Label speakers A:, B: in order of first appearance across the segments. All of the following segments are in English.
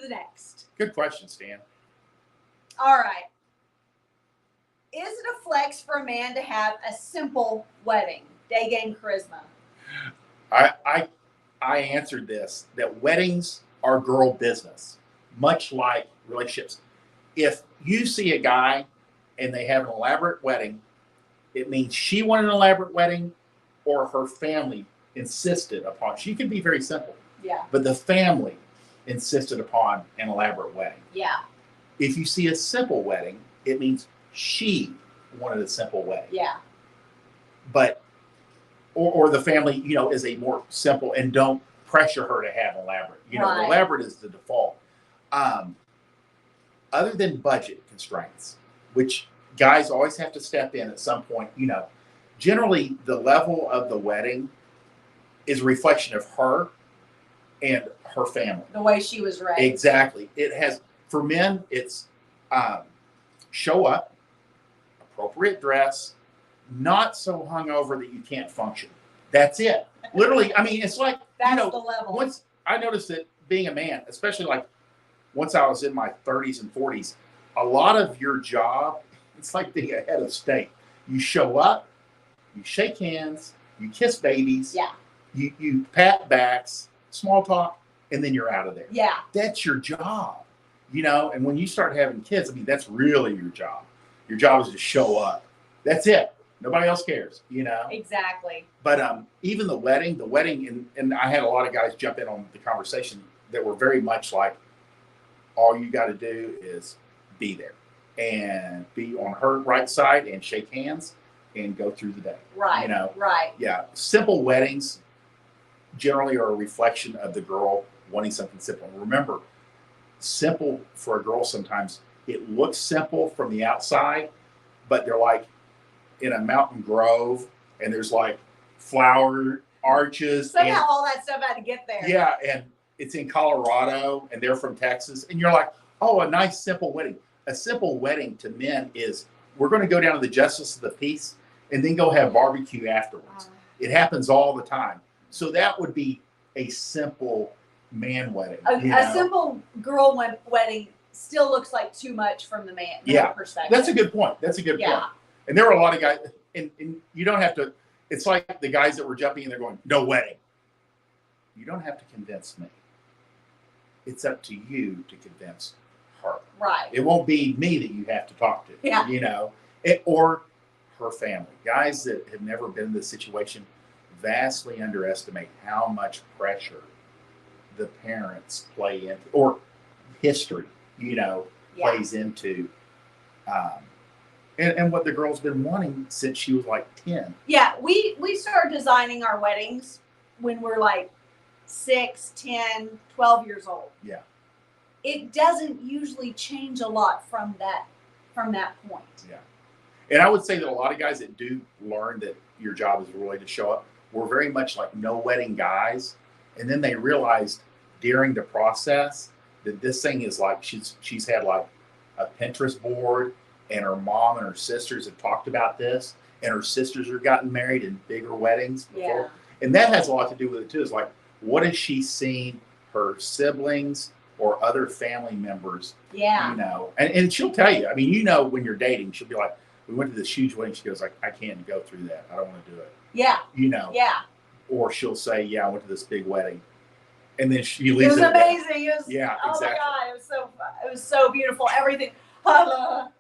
A: next?
B: Good question, Stan.
A: All right. Is it a flex for a man to have a simple wedding? Day game charisma.
B: I answered this that weddings are girl business, much like relationships. If you see a guy and they have an elaborate wedding, it means she wanted an elaborate wedding or her family insisted upon. She can be very simple,
A: Yeah.
B: but the family insisted upon an elaborate wedding.
A: Yeah.
B: If you see a simple wedding, it means she wanted a simple wedding.
A: Yeah.
B: But or the family, is a more simple and don't pressure her to have elaborate.
A: Right.
B: Elaborate is the default. Other than budget constraints, which guys always have to step in at some point, generally the level of the wedding is a reflection of her and her family.
A: The way she was raised.
B: Exactly. It has, for men, it's show up, appropriate dress, not so hungover that you can't function. That's it. Literally, I mean, it's like,
A: That's the level.
B: Once I noticed that being a man, especially like once I was in my 30s and 40s, a lot of your job, it's like being a head of state. You show up, you shake hands, you kiss babies,
A: Yeah.
B: you pat backs, small talk, and then you're out of there.
A: Yeah.
B: That's your job, and when you start having kids, I mean, that's really your job. Your job is to show up. That's it. Nobody else cares,
A: Exactly.
B: But even the wedding, and I had a lot of guys jump in on the conversation that were very much like, all you got to do is be there and be on her right side and shake hands and go through the day.
A: Right. Right.
B: Yeah. Simple weddings generally are a reflection of the girl wanting something simple. Remember, simple for a girl sometimes, it looks simple from the outside, but they're like in a mountain grove and there's like flower arches.
A: Somehow all that stuff had to get there.
B: Yeah, and it's in Colorado and they're from Texas. And you're like, oh, a nice simple wedding. A simple wedding to men is we're going to go down to the Justice of the Peace and then go have barbecue afterwards. It happens all the time. So that would be a simple man wedding.
A: A simple girl wedding still looks like too much from the man perspective.
B: That's a good point. Point. And there were a lot of guys, and you don't have to, it's like the guys that were jumping in, they're going, no wedding. You don't have to convince me. It's up to you to convince her.
A: Right.
B: It won't be me that you have to talk to.
A: Yeah.
B: Or her family. Guys that have never been in this situation vastly underestimate how much pressure the parents play into, or history, plays into, and what the girl's been wanting since she was like 10.
A: Yeah, we started designing our weddings when we're like 6, 10, 12 years old.
B: Yeah.
A: It doesn't usually change a lot from that point.
B: Yeah. And I would say that a lot of guys that do learn that your job is really to show up were very much like no wedding guys. And then they realized during the process that this thing is like she's had like a Pinterest board, and her mom and her sisters have talked about this, and her sisters are gotten married in bigger weddings before.
A: Yeah.
B: And that has a lot to do with it too. Is like, what has she seen her siblings or other family members?
A: Yeah.
B: And she'll tell you. I mean, when you're dating, she'll be like, we went to this huge wedding. She goes like, I can't go through that. I don't want to do it.
A: Yeah. Yeah.
B: Or she'll say, yeah, I went to this big wedding. And then she leaves.
A: It was amazing. It was,
B: yeah,
A: oh
B: exactly.
A: my God, it was so beautiful. Everything.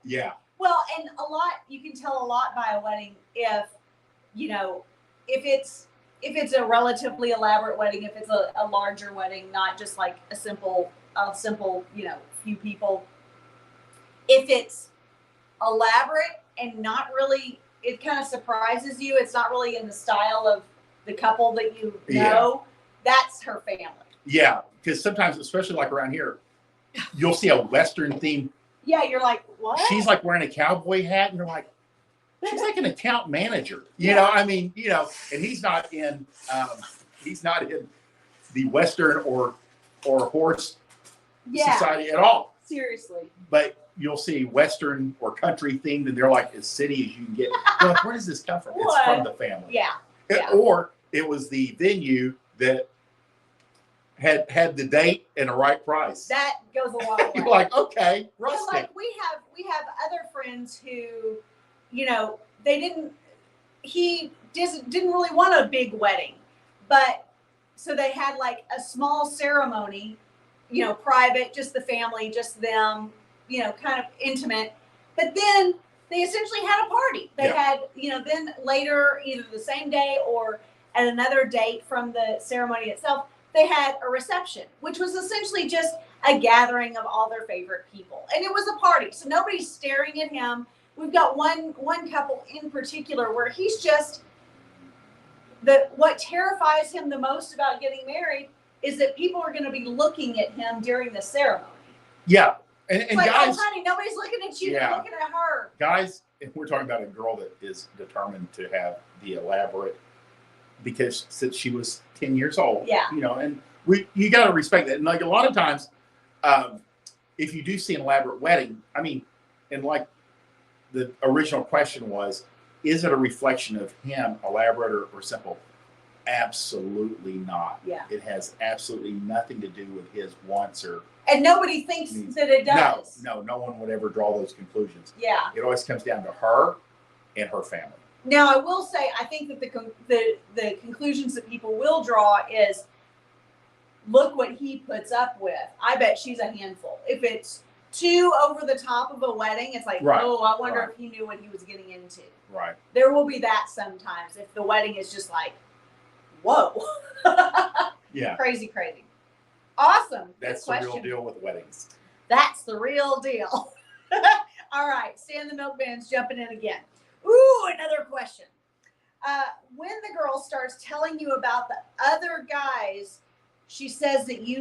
B: Yeah.
A: Well, and you can tell a lot by a wedding if it's a relatively elaborate wedding, if it's a larger wedding, not just like a simple, few people. If it's elaborate and not really, it kind of surprises you. It's not really in the style of the couple that you know. Yeah. That's her family.
B: Yeah, because sometimes, especially like around here, you'll see a Western theme.
A: Yeah, you're like, what?
B: She's like wearing a cowboy hat, and you're like, she's like an account manager. And he's not in the Western or horse society at all.
A: Seriously.
B: But you'll see Western or country themed, and they're like as city as you can get. You're like, where does this come from? It's from the family.
A: Yeah.
B: Or it was the venue that had the date and the right price.
A: That goes a long way.
B: You're like, okay,
A: Well,
B: rustic.
A: like we have other friends who, he didn't really want a big wedding, but so they had like a small ceremony, private, just the family, just them, kind of intimate. But then they essentially had a party. They had, then later, either the same day or at another date from the ceremony itself, they had a reception, which was essentially just a gathering of all their favorite people. And it was a party. So nobody's staring at him. We've got one couple in particular where he's just what terrifies him the most about getting married is that people are going to be looking at him during the ceremony.
B: Yeah. And
A: It's like,
B: guys,
A: oh, honey, nobody's looking at you. They're looking at her.
B: guys, if we're talking about a girl that is determined to have the elaborate, because since she was 10 years old,
A: Yeah.
B: And you got to respect that. And like a lot of times, if you do see an elaborate wedding, I mean, and like the original question was, is it a reflection of him, elaborate or simple? Absolutely not.
A: Yeah.
B: It has absolutely nothing to do with his wants or.
A: And nobody thinks that it does.
B: No one would ever draw those conclusions.
A: Yeah.
B: It always comes down to her and her family.
A: Now, I will say, I think that the conclusions that people will draw is, look what he puts up with. I bet she's a handful. If it's too over the top of a wedding, it's like,
B: Right.
A: oh, I wonder
B: Right.
A: if he knew what he was getting into.
B: Right.
A: There will be that sometimes if the wedding is just like, whoa.
B: Yeah.
A: Crazy. Awesome. Good
B: That's the
A: question.
B: real deal with weddings.
A: That's the real deal. All right, Stan the Milk Man's jumping in again. Ooh, another question. When the girl starts telling you about the other guys, she says that you